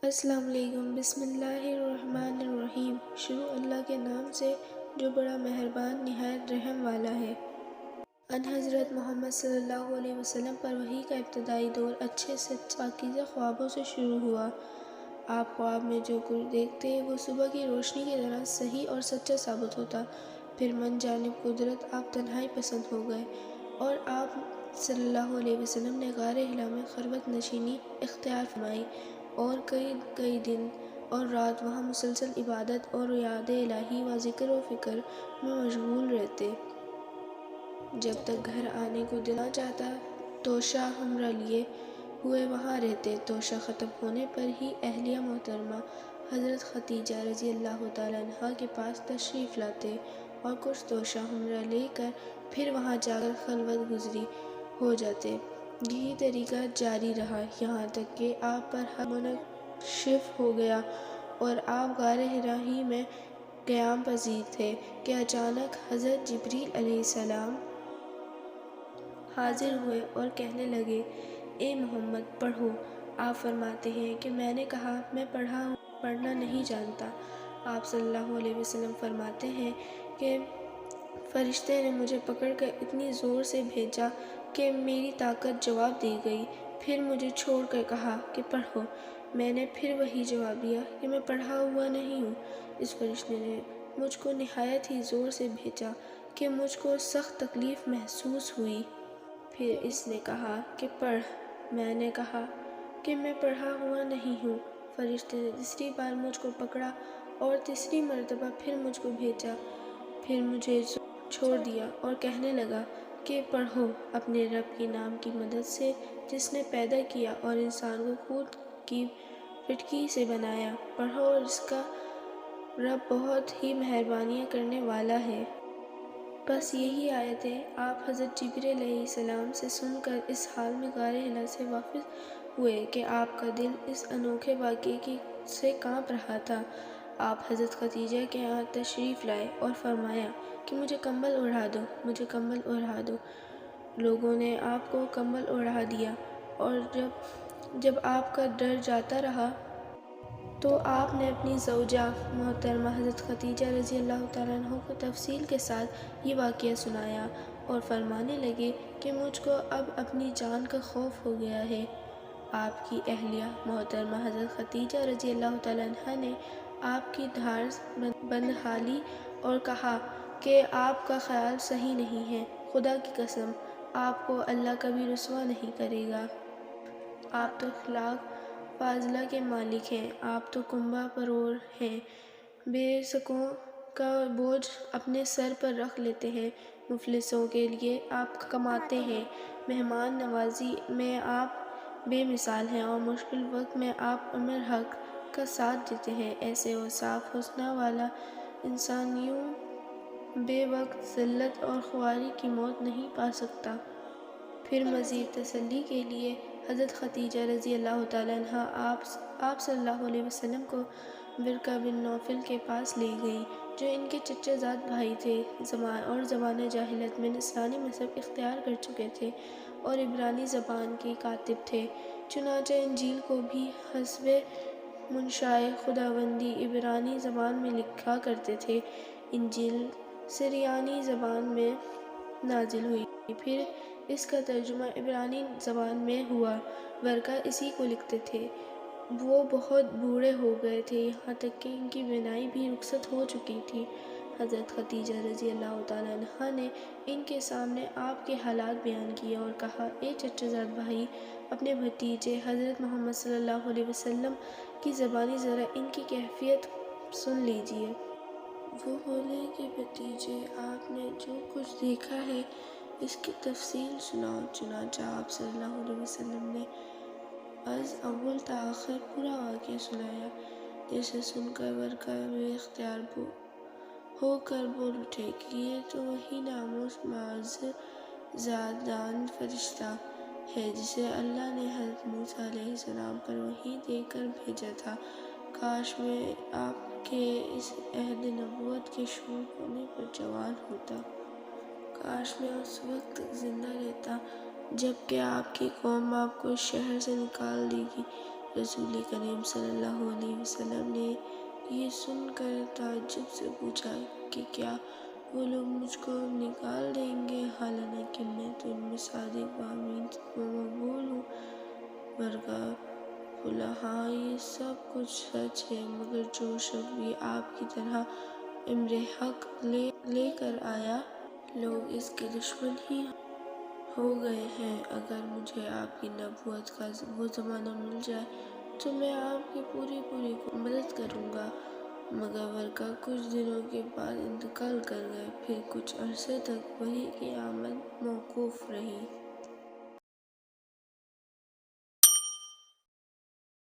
السلام علیکم۔ بسم اللہ الرحمن الرحیم۔ شروع اللہ کے نام سے جو بڑا مہربان نہایت رحم والا ہے۔ ان حضرت محمد صلی اللہ علیہ وسلم پر وحی کا ابتدائی دور اچھے سے پاکیزہ خوابوں سے شروع ہوا۔ آپ خواب میں جو کچھ دیکھتے وہ صبح کی روشنی کی طرح صحیح اور سچا ثابت ہوتا۔ پھر من جانب قدرت آپ تنہائی پسند ہو گئے اور آپ صلی اللہ علیہ وسلم نے غار حرا میں خلوت نشینی اختیار فرمائی اور کئی دن اور رات وہاں مسلسل عبادت اور یاد الہی و ذکر و فکر میں مشغول رہتے۔ جب تک گھر آنے کو دل نہ چاہتا توشہ ہمراہ لیے ہوئے وہاں رہتے۔ توشہ ختم ہونے پر ہی اہلیہ محترمہ حضرت ختیجہ رضی اللہ تعالیٰ عنہا کے پاس تشریف لاتے اور کچھ توشہ ہمراہ لے کر پھر وہاں جا کر خلوت گزاری ہو جاتے۔ یہی طریقہ جاری رہا یہاں تک کہ آپ پر حق منکشف ہو گیا اور آپ غار حرا ہی میں قیام پذیر تھے کہ اچانک حضرت جبریل علیہ السلام حاضر ہوئے اور کہنے لگے، اے محمد پڑھو۔ آپ فرماتے ہیں کہ میں نے کہا میں پڑھنا نہیں جانتا۔ آپ صلی اللہ علیہ وسلم فرماتے ہیں کہ فرشتے نے مجھے پکڑ کر اتنی زور سے بھیجا کہ میری طاقت جواب دے گئی، پھر مجھے چھوڑ کر کہا کہ پڑھو۔ میں نے پھر وہی جواب دیا کہ میں پڑھا ہوا نہیں ہوں۔ اس فرشتے نے مجھ کو نہایت ہی زور سے بھیجا کہ مجھ کو سخت تکلیف محسوس ہوئی۔ پھر اس نے کہا کہ پڑھ۔ میں نے کہا کہ میں پڑھا ہوا نہیں ہوں۔ فرشتے نے تیسری بار مجھ کو پکڑا اور تیسری مرتبہ پھر مجھ کو بھیجا، پھر مجھے چھوڑ دیا اور کہنے لگا کہ پڑھو اپنے رب کے نام کی مدد سے جس نے پیدا کیا اور انسان کو خون کی پھٹکی سے بنایا۔ پڑھو اور اس کا رب بہت ہی مہربانیاں کرنے والا ہے۔ بس یہی آیتیں آپ حضرت جبریل علیہ السلام سے سن کر اس حال میں غار حرا سے واپس ہوئے کہ آپ کا دل اس انوکھے واقعے سے کانپ رہا تھا۔ آپ حضرت ختیجہ کے یہاں تشریف لائے اور فرمایا کہ مجھے کمبل اوڑھا دو، مجھے کمبل اوڑھا دو۔ لوگوں نے آپ کو کمبل اوڑھا دیا اور جب آپ کا ڈر جاتا رہا تو آپ نے اپنی زوجہ محترمہ حضرت ختیجہ رضی اللہ تعالیٰ عنہا کو تفصیل کے ساتھ یہ واقعہ سنایا اور فرمانے لگے کہ مجھ کو اب اپنی جان کا خوف ہو گیا ہے۔ آپ کی اہلیہ محترمہ حضرت ختیجہ رضی اللہ تعالیٰ عنہا نے آپ کی دھار بندحالی اور کہا کہ آپ کا خیال صحیح نہیں ہے، خدا کی قسم آپ کو اللہ کبھی رسوا نہیں کرے گا۔ آپ تو اخلاق فاضلہ کے مالک ہیں، آپ تو کنبہ پرور ہیں، بے سکوں کا بوجھ اپنے سر پر رکھ لیتے ہیں، مفلسوں کے لیے آپ کماتے ہیں، مہمان نوازی میں آپ بے مثال ہیں اور مشکل وقت میں آپ امر حق کا ساتھ دیتے ہیں۔ ایسے اوصاف حسنہ والا انسان یوں بے وقت ذلت اور خواری کی موت نہیں پا سکتا۔ پھر مزید تسلی کے لیے حضرت ختیجہ رضی اللہ تعالیٰ عنہا آپ صلی اللہ علیہ وسلم کو ورقہ بن نوفل کے پاس لے گئیں جو ان کے چچا زاد بھائی تھے اور زمانہ جاہلیت میں نصرانی مذہب اختیار کر چکے تھے اور عبرانی زبان کے کاتب تھے۔ چنانچہ انجیل کو بھی حسب منشائے خداوندی عبرانی زبان میں لکھا کرتے تھے۔ انجیل سریانی زبان میں نازل ہوئی، پھر اس کا ترجمہ عبرانی زبان میں ہوا۔ ورقہ اسی کو لکھتے تھے۔ وہ بہت بوڑھے ہو گئے تھے، یہاں تک کہ ان کی بینائی بھی رخصت ہو چکی تھی۔ حضرت ختیجہ رضی اللہ تعالیٰ عنہا نے ان کے سامنے آپ کے حالات بیان کیے اور کہا، اے چچا زاد بھائی، اپنے بھتیجے حضرت محمد صلی اللہ علیہ وسلم کی زبانی ذرا ان کی کیفیت سن لیجیے۔ وہ بولے کہ بھتیجے، آپ نے جو کچھ دیکھا ہے اس کی تفصیل سناؤ۔ چنانچہ آپ صلی اللہ علیہ وسلم نے از اول تا آخر پورا واقعہ سنایا، جسے سن کر ورقہ بے اختیار ہو کر بول اٹھے کہ یہ تو وہی ناموس معزز زادان فرشتہ ہے جسے اللہ نے حضرت موسیٰ علیہ السلام پر وحی دے کر بھیجا تھا۔ کاش میں آپ کے اس عہد نبوت کے شروع ہونے پر جوان ہوتا۔ کاش میں اس وقت تک زندہ رہتا جب کہ آپ کی قوم آپ کو اس شہر سے نکال دے گی۔ رسول کریم صلی اللہ علیہ وسلم نے یہ سن کر تعجب سے پوچھا کہ کیا وہ لوگ مجھ کو نکال دیں گے، حالانکہ میں تو ان میں صادق و امین و مقبول ہوں۔ ورقہ بولا، ہاں یہ سب کچھ سچ ہے، مگر جو شخص بھی آپ کی طرح امر حق لے کر آیا، لوگ اس کے دشمن ہی ہو گئے ہیں۔ اگر مجھے آپ کی نبوت کا وہ زمانہ مل جائے تو میں آپ کی پوری مدد کروں گا۔ مگر ورقہ کچھ دنوں کے بعد انتقال کر گئے، پھر کچھ عرصے تک وحی کی آمد موقوف رہی۔